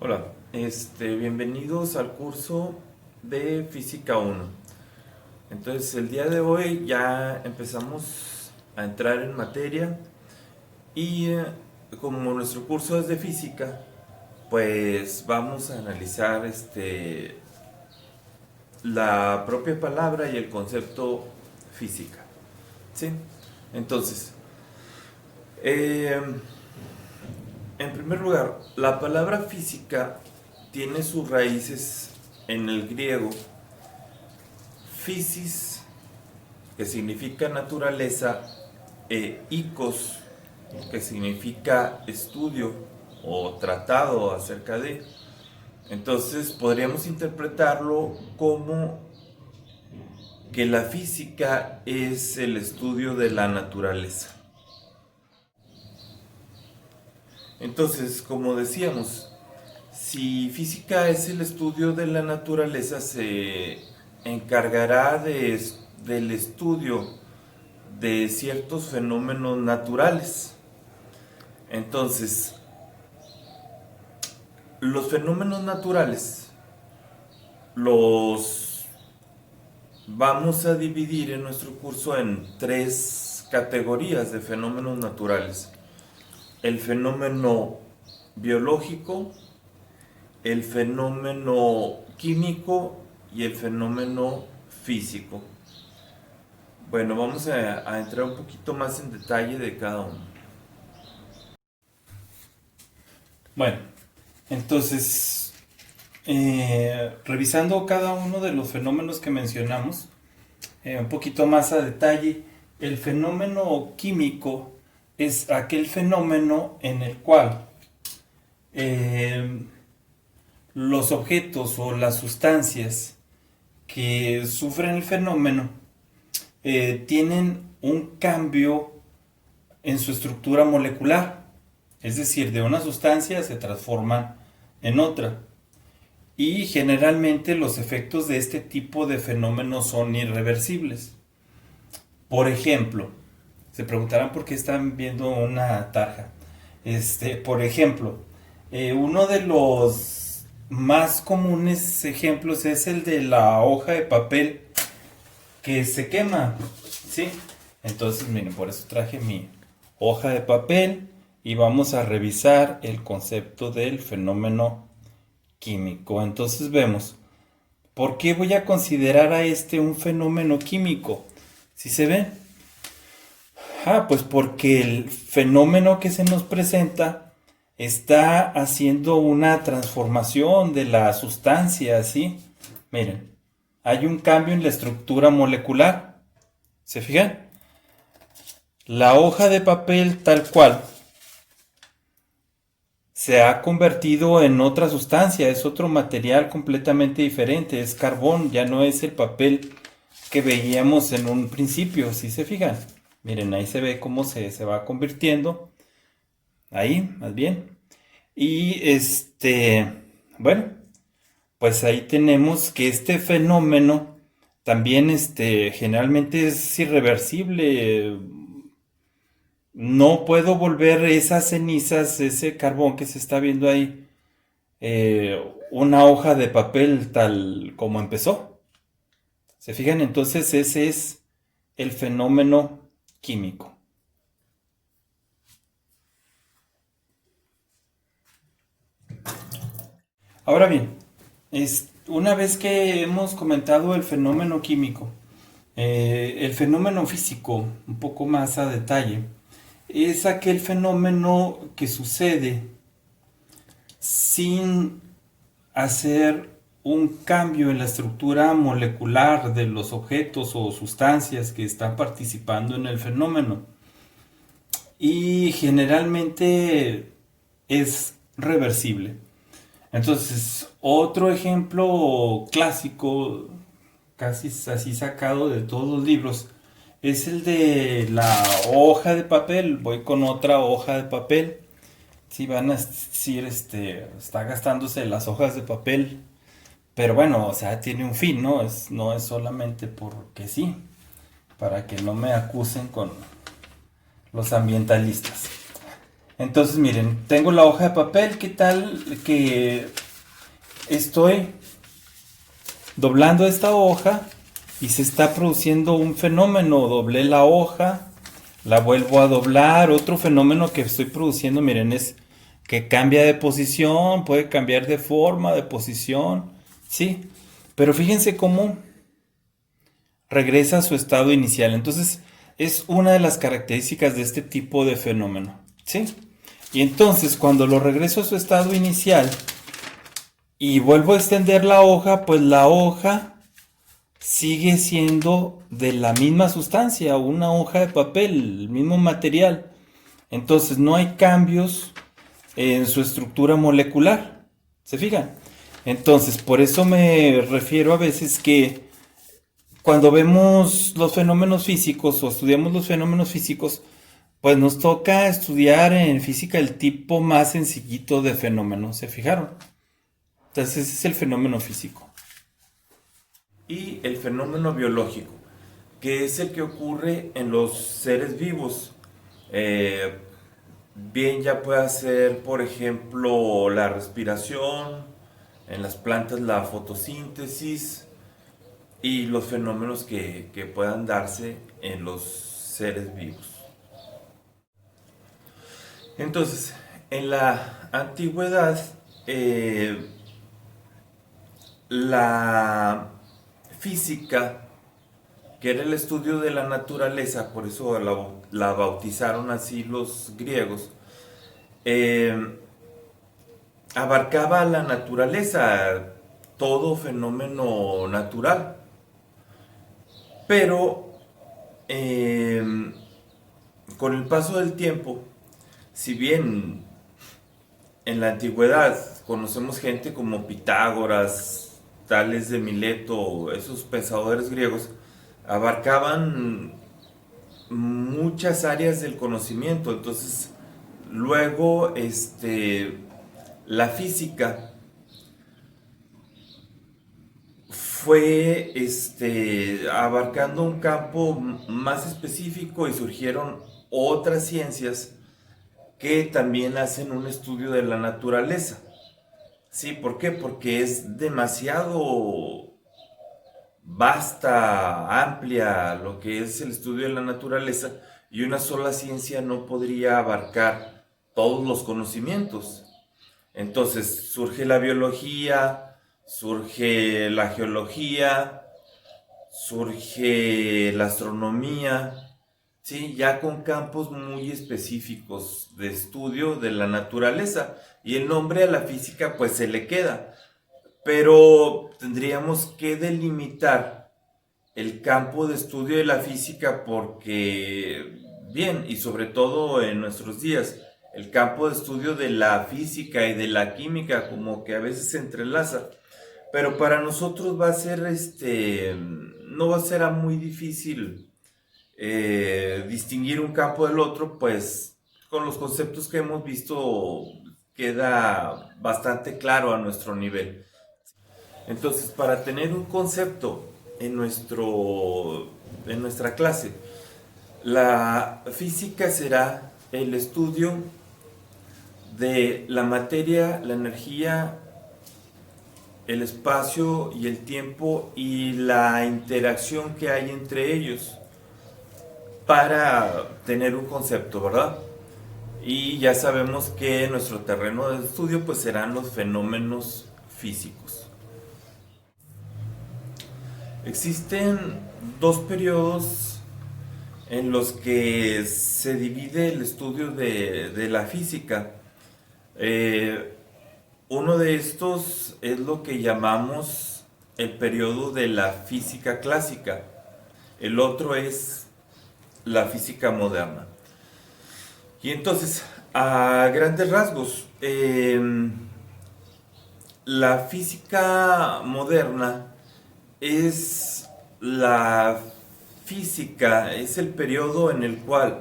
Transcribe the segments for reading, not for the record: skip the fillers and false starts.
Hola, bienvenidos al curso de Física 1. Entonces, el día de hoy ya empezamos a entrar en materia y como nuestro curso es de física, pues vamos a analizar la propia palabra y el concepto física. ¿Sí? Entonces, eh, en primer lugar, la palabra física tiene sus raíces en el griego physis, que significa naturaleza, e ikos, que significa estudio o tratado acerca de. Entonces podríamos interpretarlo como que la física es el estudio de la naturaleza. Entonces, como decíamos, si física es el estudio de la naturaleza, se encargará del estudio de ciertos fenómenos naturales. Entonces, los fenómenos naturales los vamos a dividir en nuestro curso en tres categorías de fenómenos naturales. El fenómeno biológico, el fenómeno químico y el fenómeno físico. Bueno, vamos a entrar un poquito más en detalle de cada uno. Bueno, entonces, revisando cada uno de los fenómenos que mencionamos, un poquito más a detalle, el fenómeno químico es aquel fenómeno en el cual los objetos o las sustancias que sufren el fenómeno tienen un cambio en su estructura molecular, es decir, de una sustancia se transforman en otra. Y generalmente los efectos de este tipo de fenómenos son irreversibles. Por ejemplo, se preguntarán por qué están viendo una tarja. Por ejemplo, uno de los más comunes ejemplos es el de la hoja de papel que se quema, ¿sí? Entonces, miren, por eso traje mi hoja de papel y vamos a revisar el concepto del fenómeno químico. Entonces vemos, ¿por qué voy a considerar a este un fenómeno químico? ¿Sí se ven? Pues porque el fenómeno que se nos presenta está haciendo una transformación de la sustancia, ¿sí? Miren, hay un cambio en la estructura molecular. ¿Se fijan? La hoja de papel tal cual se ha convertido en otra sustancia, es otro material completamente diferente, es carbón, ya no es el papel que veíamos en un principio, si se fijan. Miren, ahí se ve cómo se va convirtiendo, ahí, más bien. Y bueno, pues ahí tenemos que este fenómeno también generalmente es irreversible. No puedo volver esas cenizas, ese carbón que se está viendo ahí, una hoja de papel tal como empezó. ¿Se fijan? Entonces ese es el fenómeno químico. Ahora bien, una vez que hemos comentado el fenómeno químico, el fenómeno físico, un poco más a detalle, es aquel fenómeno que sucede sin hacer un cambio en la estructura molecular de los objetos o sustancias que están participando en el fenómeno. Y generalmente es reversible. Entonces, otro ejemplo clásico, casi así sacado de todos los libros, es el de la hoja de papel. Voy con otra hoja de papel. Si van a decir, está gastándose las hojas de papel. Pero bueno, o sea, tiene un fin, ¿no? No es solamente porque sí, para que no me acusen con los ambientalistas. Entonces, miren, tengo la hoja de papel, ¿qué tal que estoy doblando esta hoja y se está produciendo un fenómeno? Doblé la hoja, la vuelvo a doblar. Otro fenómeno que estoy produciendo, miren, es que cambia de posición, puede cambiar de forma, de posición, sí. Pero fíjense cómo regresa a su estado inicial. Entonces, es una de las características de este tipo de fenómeno, ¿sí? Y entonces, cuando lo regreso a su estado inicial y vuelvo a extender la hoja, pues la hoja sigue siendo de la misma sustancia, una hoja de papel, el mismo material. Entonces, no hay cambios en su estructura molecular. ¿Se fijan? Entonces, por eso me refiero a veces que cuando vemos los fenómenos físicos o estudiamos los fenómenos físicos, pues nos toca estudiar en física el tipo más sencillito de fenómeno. ¿Se fijaron? Entonces ese es el fenómeno físico. Y el fenómeno biológico, que es el que ocurre en los seres vivos. Eh, Bien, ya puede ser, por ejemplo, la respiración, en las plantas la fotosíntesis y los fenómenos que puedan darse en los seres vivos. Entonces, en la antigüedad, eh, la física, que era el estudio de la naturaleza, por eso la bautizaron así los griegos, eh, abarcaba la naturaleza, todo fenómeno natural. Pero eh, con el paso del tiempo, si bien en la antigüedad conocemos gente como Pitágoras, Tales de Mileto, esos pensadores griegos, abarcaban muchas áreas del conocimiento. Entonces, luego, la física fue abarcando un campo más específico y surgieron otras ciencias que también hacen un estudio de la naturaleza. Sí, ¿por qué? Porque es demasiado vasta, amplia lo que es el estudio de la naturaleza y una sola ciencia no podría abarcar todos los conocimientos. Entonces surge la biología, surge la geología, surge la astronomía, ¿sí? Ya con campos muy específicos de estudio de la naturaleza. Y el nombre a la física pues se le queda. Pero tendríamos que delimitar el campo de estudio de la física porque, bien, y sobre todo en nuestros días, el campo de estudio de la física y de la química como que a veces se entrelaza. Pero para nosotros va a ser, no va a ser muy difícil distinguir un campo del otro, pues con los conceptos que hemos visto queda bastante claro a nuestro nivel. Entonces, para tener un concepto en nuestra clase, la física será el estudio de la materia, la energía, el espacio y el tiempo y la interacción que hay entre ellos para tener un concepto, ¿verdad? Y ya sabemos que nuestro terreno de estudio pues serán los fenómenos físicos. Existen dos periodos en los que se divide el estudio de la física. Eh, Uno de estos es lo que llamamos el periodo de la física clásica. El otro es la física moderna. Y entonces, a grandes rasgos, la física moderna es la física, es el periodo en el cual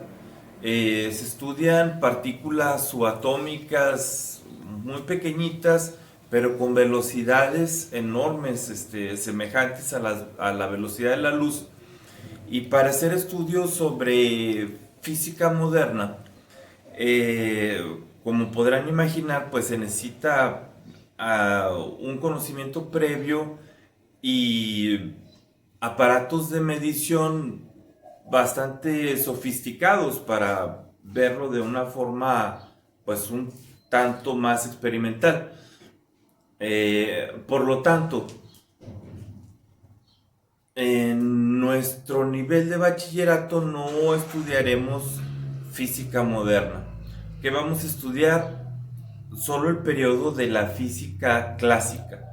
se estudian partículas subatómicas muy pequeñitas, pero con velocidades enormes, semejantes a la velocidad de la luz. Y para hacer estudios sobre física moderna, Como podrán imaginar, pues se necesita un conocimiento previo y aparatos de medición bastante sofisticados para verlo de una forma pues un tanto más experimental. Por lo tanto, en nuestro nivel de bachillerato no estudiaremos física moderna, que vamos a estudiar solo el periodo de la física clásica.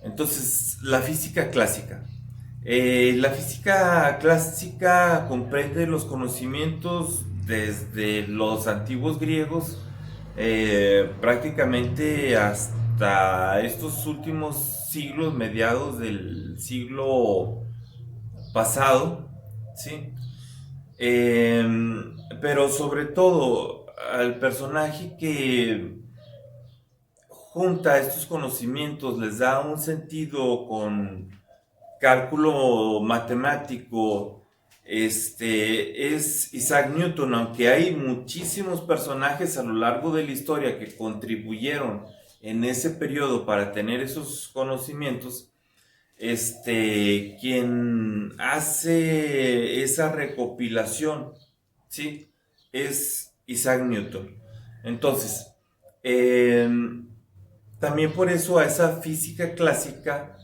Entonces, la física clásica comprende los conocimientos desde los antiguos griegos prácticamente hasta estos últimos siglos, mediados del siglo pasado, ¿sí? Eh, pero sobre todo al personaje que junta estos conocimientos, les da un sentido con cálculo matemático, es Isaac Newton, aunque hay muchísimos personajes a lo largo de la historia que contribuyeron en ese periodo para tener esos conocimientos, quien hace esa recopilación, ¿sí? Es Isaac Newton. Entonces, eh, también por eso a esa física clásica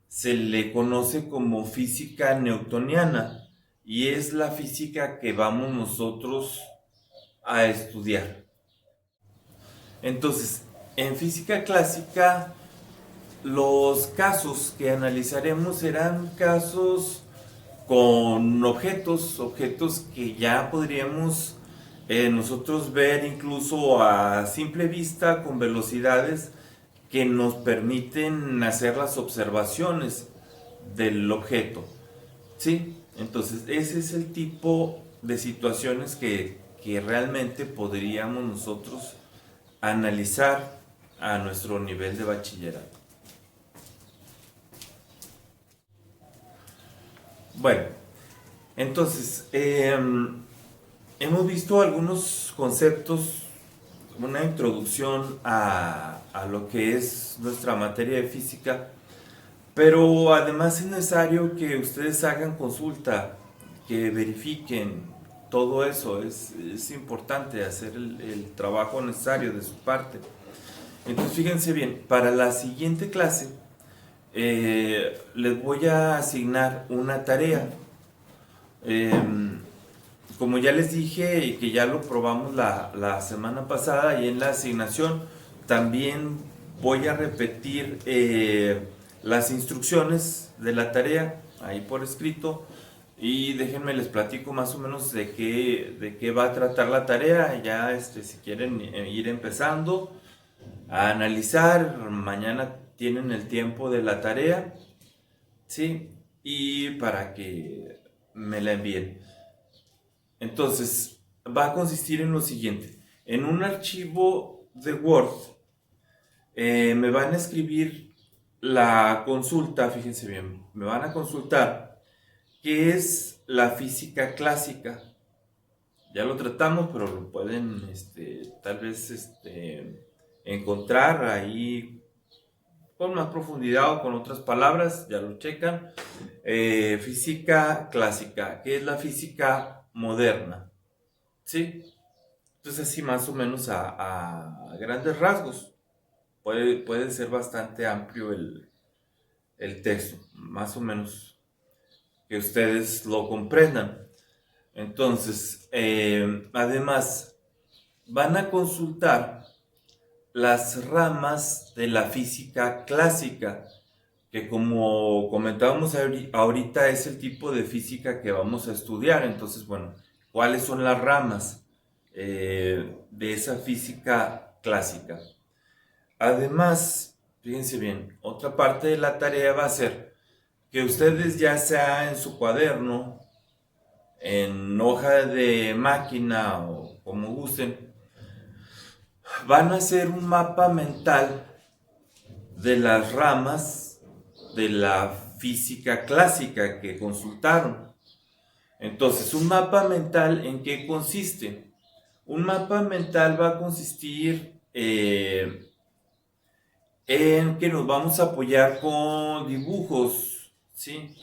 se le conoce como física newtoniana y es la física que vamos nosotros a estudiar. Entonces, en física clásica, los casos que analizaremos serán casos con objetos que ya podríamos nosotros ver incluso a simple vista con velocidades que nos permiten hacer las observaciones del objeto. ¿Sí? Entonces, ese es el tipo de situaciones que realmente podríamos nosotros analizar a nuestro nivel de bachillerato. Bueno, entonces, hemos visto algunos conceptos, una introducción a lo que es nuestra materia de física, pero además es necesario que ustedes hagan consulta, que verifiquen todo eso, es importante hacer el trabajo necesario de su parte. Entonces fíjense bien, para la siguiente clase les voy a asignar una tarea. Como ya les dije y que ya lo probamos la semana pasada y en la asignación, también voy a repetir las instrucciones de la tarea ahí por escrito y déjenme les platico más o menos de qué va a tratar la tarea, ya si quieren ir empezando a analizar, mañana tienen el tiempo de la tarea, ¿sí? Y para que me la envíen. Entonces, va a consistir en lo siguiente. En un archivo de Word me van a escribir la consulta, fíjense bien, me van a consultar qué es la física clásica. Ya lo tratamos, pero lo pueden tal vez encontrar ahí con más profundidad o con otras palabras, ya lo checan. Física clásica, ¿qué es la física moderna? ¿Sí? Entonces así más o menos a grandes rasgos. Puede ser bastante amplio el texto, más o menos que ustedes lo comprendan. Entonces, además, van a consultar las ramas de la física clásica, que como comentábamos ahorita es el tipo de física que vamos a estudiar. Entonces, bueno, ¿cuáles son las ramas de esa física clásica? Además, fíjense bien, otra parte de la tarea va a ser que ustedes ya sea en su cuaderno, en hoja de máquina o como gusten, van a hacer un mapa mental de las ramas de la física clásica que consultaron. Entonces, un mapa mental, ¿en qué consiste? Un mapa mental va a consistir en que nos vamos a apoyar con dibujos, ¿sí?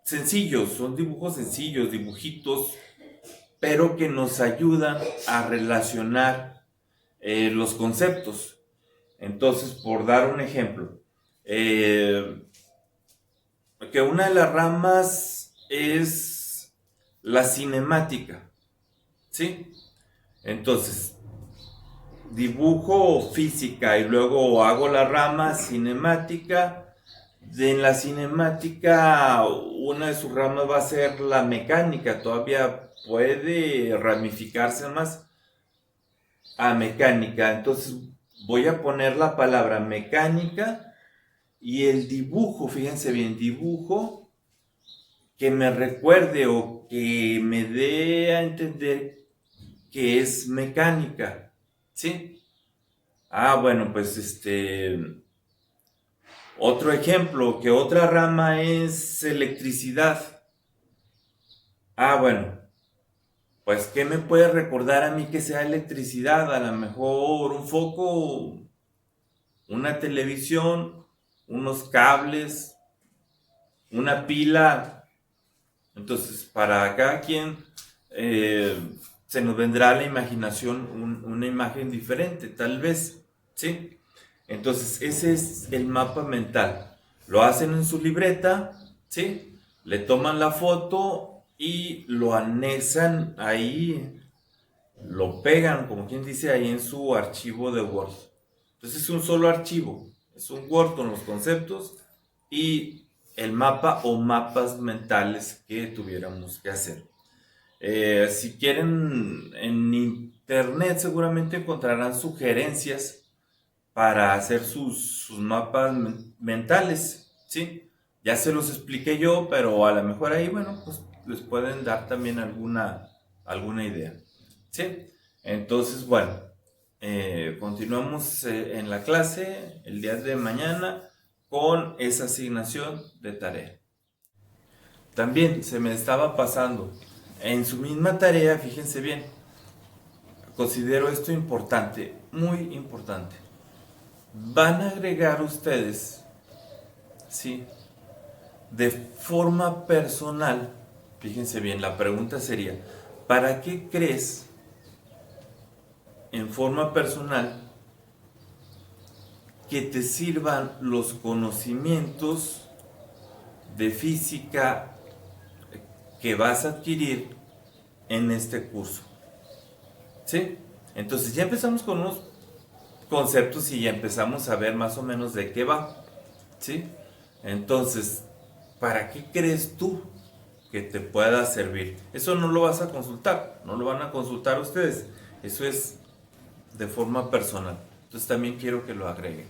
Sencillos, son dibujos sencillos, dibujitos, pero que nos ayudan a relacionar los conceptos. Entonces, por dar un ejemplo, que una de las ramas es la cinemática, ¿sí? Entonces, dibujo física y luego hago la rama cinemática. En la cinemática, una de sus ramas va a ser la mecánica, todavía puede ramificarse más a mecánica. Entonces voy a poner la palabra mecánica y el dibujo, fíjense bien, dibujo que me recuerde o que me dé a entender que es mecánica, ¿sí? Bueno, pues otro ejemplo, que otra rama es electricidad. Bueno, pues ¿qué me puede recordar a mí que sea electricidad? A lo mejor un foco, una televisión, unos cables, una pila. Entonces, para cada quien se nos vendrá a la imaginación una imagen diferente, tal vez, ¿sí? Entonces, ese es el mapa mental. Lo hacen en su libreta, ¿sí? Le toman la foto y lo anexan ahí, lo pegan, como quien dice, ahí en su archivo de Word. Entonces, es un solo archivo, es un Word con los conceptos y el mapa o mapas mentales que tuviéramos que hacer. Si quieren, en internet seguramente encontrarán sugerencias para hacer sus mapas mentales, ¿sí? Ya se los expliqué yo, pero a lo mejor ahí, bueno, pues les pueden dar también alguna idea, ¿sí? Entonces, bueno, continuamos en la clase el día de mañana con esa asignación de tarea. También se me estaba pasando, en su misma tarea, fíjense bien, considero esto importante, muy importante. Van a agregar ustedes, ¿sí? De forma personal, fíjense bien, la pregunta sería, ¿para qué crees en forma personal que te sirvan los conocimientos de física que vas a adquirir en este curso? ¿Sí? Entonces ya empezamos con unos conceptos y ya empezamos a ver más o menos de qué va, ¿sí? Entonces, ¿para qué crees tú que te pueda servir? Eso no lo vas a consultar, no lo van a consultar ustedes, eso es de forma personal. Entonces también quiero que lo agreguen.